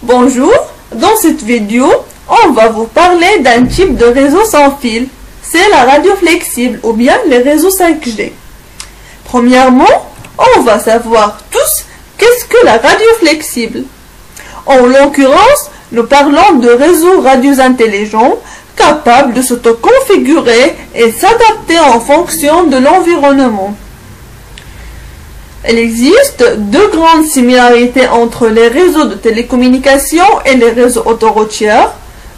Bonjour, dans cette vidéo, on va vous parler d'un type de réseau sans fil. C'est la radio flexible ou bien les réseaux 5G. Premièrement, on va savoir tous qu'est-ce que la radio flexible. En l'occurrence, nous parlons de réseaux radios intelligents capables de s'auto-configurer et s'adapter en fonction de l'environnement. Il existe deux grandes similarités entre les réseaux de télécommunications et les réseaux autoroutiers.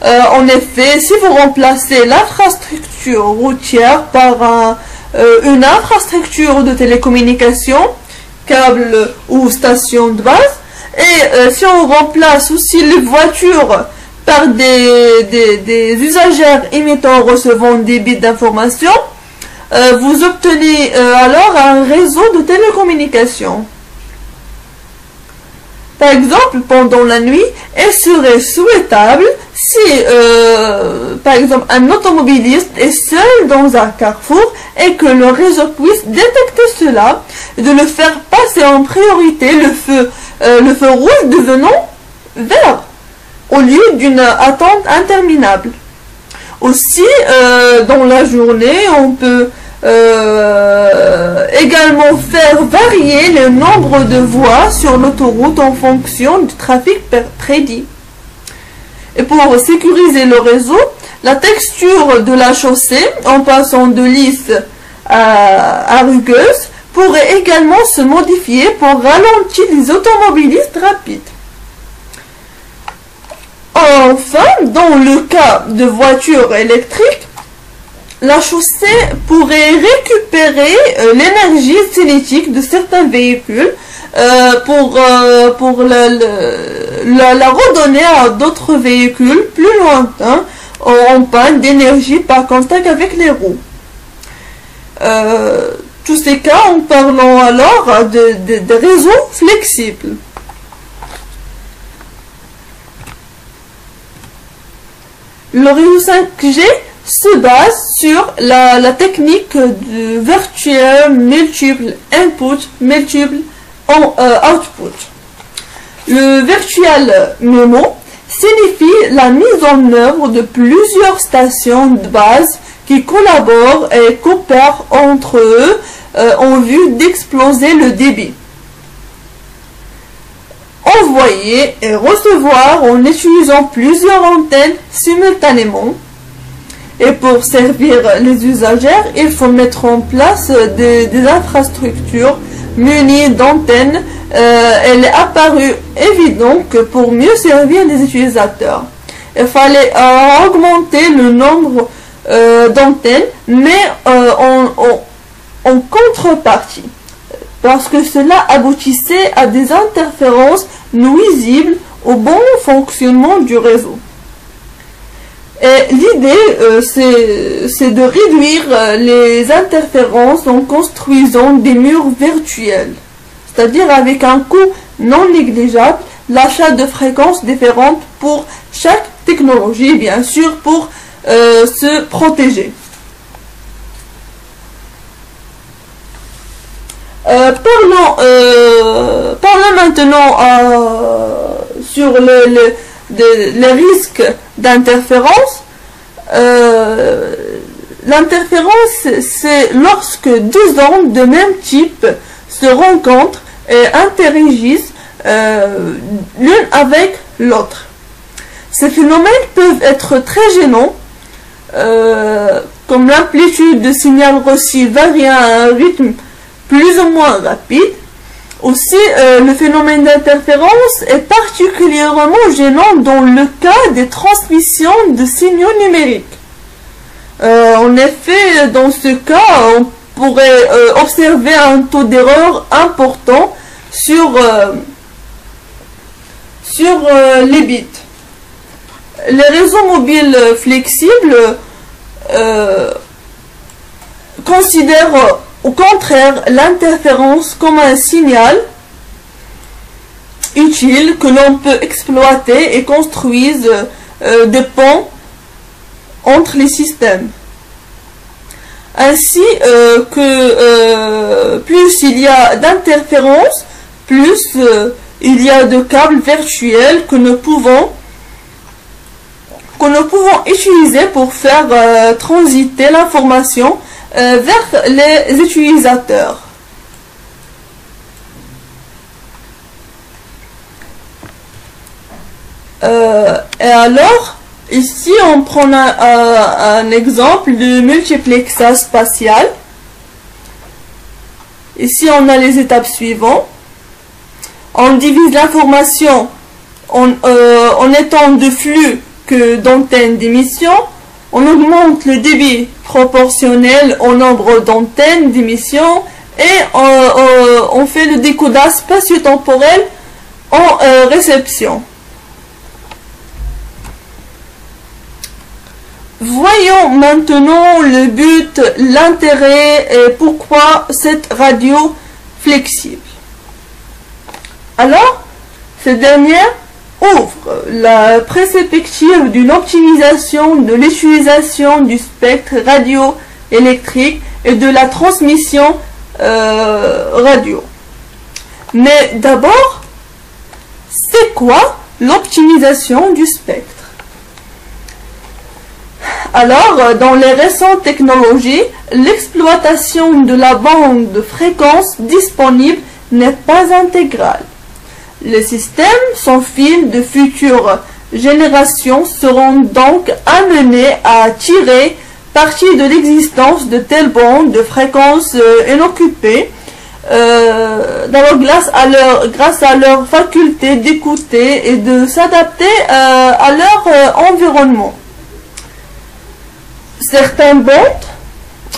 En effet, si vous remplacez l'infrastructure routière par une infrastructure de télécommunication, câble ou station de base, et si on remplace aussi les voitures par des usagères émettant ou recevant des bits d'information, vous obtenez alors un réseau de télécommunications. Par exemple, pendant la nuit, il serait souhaitable si, par exemple, un automobiliste est seul dans un carrefour et que le réseau puisse détecter cela, de le faire passer en priorité le feu rouge devenant vert, au lieu d'une attente interminable. Aussi, dans la journée, on peut également faire varier le nombre de voies sur l'autoroute en fonction du trafic prédit. Et pour sécuriser le réseau, la texture de la chaussée, en passant de lisse à rugueuse, pourrait également se modifier pour ralentir les automobilistes rapides. Enfin, dans le cas de voitures électriques, la chaussée pourrait récupérer l'énergie cinétique de certains véhicules pour la redonner à d'autres véhicules plus lointains en panne d'énergie par contact avec les roues. Tous ces cas en parlant alors de réseaux flexibles. Le réseau 5G se base sur la technique de virtual multiple input, multiple output. Le virtual MIMO signifie la mise en œuvre de plusieurs stations de base qui collaborent et coopèrent entre eux en vue d'exploser le débit. Envoyer et recevoir en utilisant plusieurs antennes simultanément. Et pour servir les usagers, il faut mettre en place des infrastructures munies d'antennes. Elle est apparue évident que pour mieux servir les utilisateurs, il fallait augmenter le nombre d'antennes, mais en contrepartie, parce que cela aboutissait à des interférences nuisibles au bon fonctionnement du réseau. Et l'idée, c'est de réduire les interférences en construisant des murs virtuels, c'est-à-dire avec un coût non négligeable, l'achat de fréquences différentes pour chaque technologie, bien sûr, pour se protéger. Parlons maintenant sur les risques d'interférence. L'interférence, c'est lorsque deux ondes de même type se rencontrent et interagissent l'une avec l'autre. Ces phénomènes peuvent être très gênants, comme l'amplitude de signal reçu varie à un rythme plus ou moins rapide. Aussi, le phénomène d'interférence est particulièrement gênant dans le cas des transmissions de signaux numériques. En effet, dans ce cas, on pourrait observer un taux d'erreur important sur les bits. Les réseaux mobiles flexibles considèrent au contraire l'interférence comme un signal utile que l'on peut exploiter et construise des ponts entre les systèmes. Ainsi que plus il y a d'interférences, plus il y a de câbles virtuels que nous pouvons utiliser pour faire transiter l'information vers les utilisateurs. Et alors, ici on prend un exemple de multiplexage spatial. Ici on a les étapes suivantes. On divise l'information en étant de flux que d'antennes d'émission. On augmente le débit proportionnel au nombre d'antennes d'émission et on fait le décodage spatio-temporel en réception. Voyons maintenant le but, l'intérêt et pourquoi cette radio flexible. Alors, cette dernière ouvre la perspective d'une optimisation de l'utilisation du spectre radioélectrique et de la transmission radio. Mais d'abord, c'est quoi l'optimisation du spectre? Alors, dans les récentes technologies, l'exploitation de la bande de fréquences disponible n'est pas intégrale. Les systèmes sans fil de futures générations seront donc amenés à tirer parti de l'existence de telles bandes de fréquences inoccupées grâce à leur faculté d'écouter et de s'adapter à leur environnement. Certaines bandes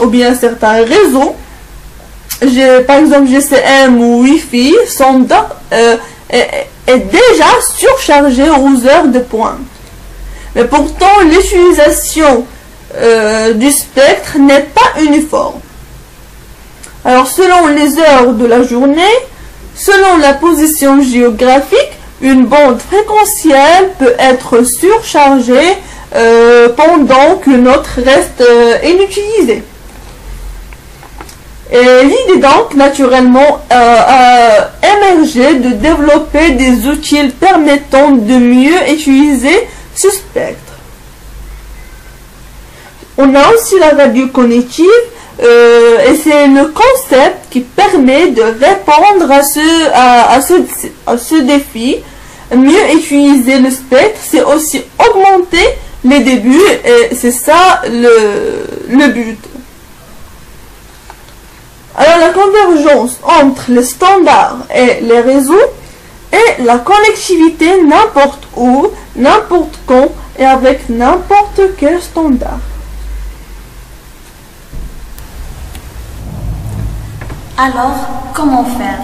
ou bien certains réseaux, par exemple GSM ou Wi-Fi, est déjà surchargé aux heures de pointe. Mais pourtant, l'utilisation du spectre n'est pas uniforme. Alors, selon les heures de la journée, selon la position géographique, une bande fréquentielle peut être surchargée pendant qu'une autre reste inutilisée. Et l'idée donc naturellement a émergé de développer des outils permettant de mieux utiliser ce spectre. On a aussi la radio cognitive et c'est le concept qui permet de répondre à ce défi. Mieux utiliser le spectre, c'est aussi augmenter les débuts et c'est ça le but. Alors la convergence entre les standards et les réseaux est la connectivité n'importe où, n'importe quand et avec n'importe quel standard. Alors, comment faire?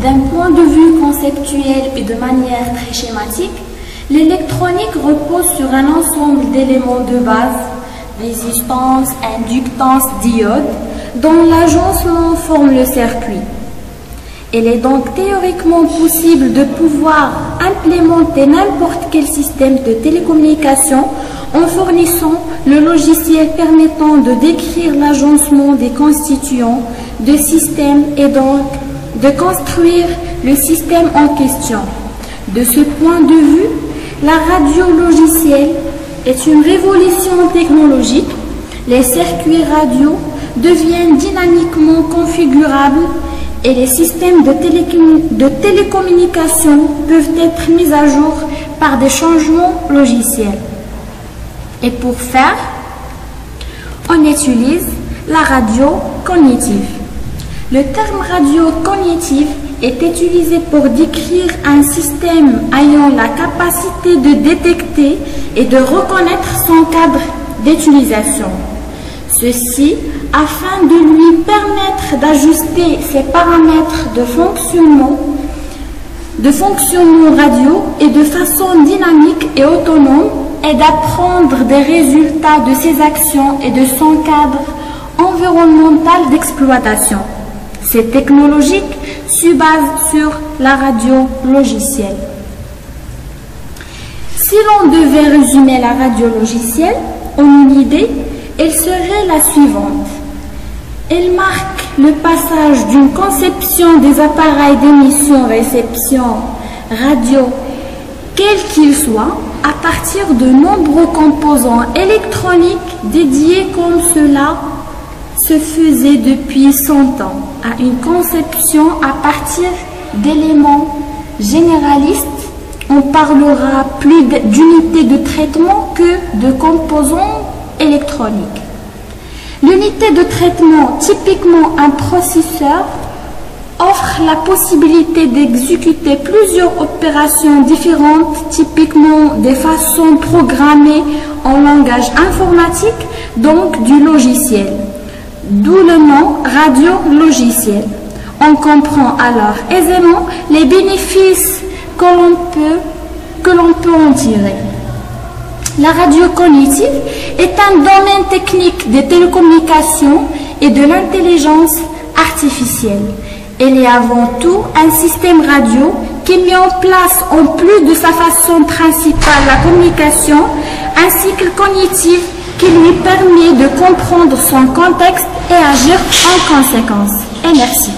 D'un point de vue conceptuel et de manière très schématique, l'électronique repose sur un ensemble d'éléments de base, résistance, inductance, diode, dont l'agencement forme le circuit. Il est donc théoriquement possible de pouvoir implémenter n'importe quel système de télécommunication en fournissant le logiciel permettant de décrire l'agencement des constituants de système et donc de construire le système en question. De ce point de vue, la radio logicielle est une révolution technologique. Les circuits radio deviennent dynamiquement configurables et les systèmes de télécommunication peuvent être mis à jour par des changements logiciels. Et pour faire, on utilise la radio cognitive. Le terme radio cognitive est utilisé pour décrire un système ayant la capacité de détecter et de reconnaître son cadre d'utilisation. Ceci afin de lui permettre d'ajuster ses paramètres de fonctionnement radio et de façon dynamique et autonome et d'apprendre des résultats de ses actions et de son cadre environnemental d'exploitation. Cette technologie se base sur la radio logicielle. Si l'on devait résumer la radio logicielle en une idée, elle serait la suivante. Elle marque le passage d'une conception des appareils d'émission-réception radio, quel qu'il soit, à partir de nombreux composants électroniques dédiés comme cela se faisait depuis 100 ans, à une conception à partir d'éléments généralistes. On parlera plus d'unités de traitement que de composants électroniques. L'unité de traitement, typiquement un processeur, offre la possibilité d'exécuter plusieurs opérations différentes, typiquement des façons programmées en langage informatique, donc du logiciel. D'où le nom radio-logiciel. On comprend alors aisément les bénéfices que l'on peut en tirer. La radio cognitive est un domaine technique des télécommunications et de l'intelligence artificielle. Elle est avant tout un système radio qui met en place, en plus de sa façon principale, la communication, un cycle cognitif qui lui permet de comprendre son contexte et agir en conséquence. Et merci.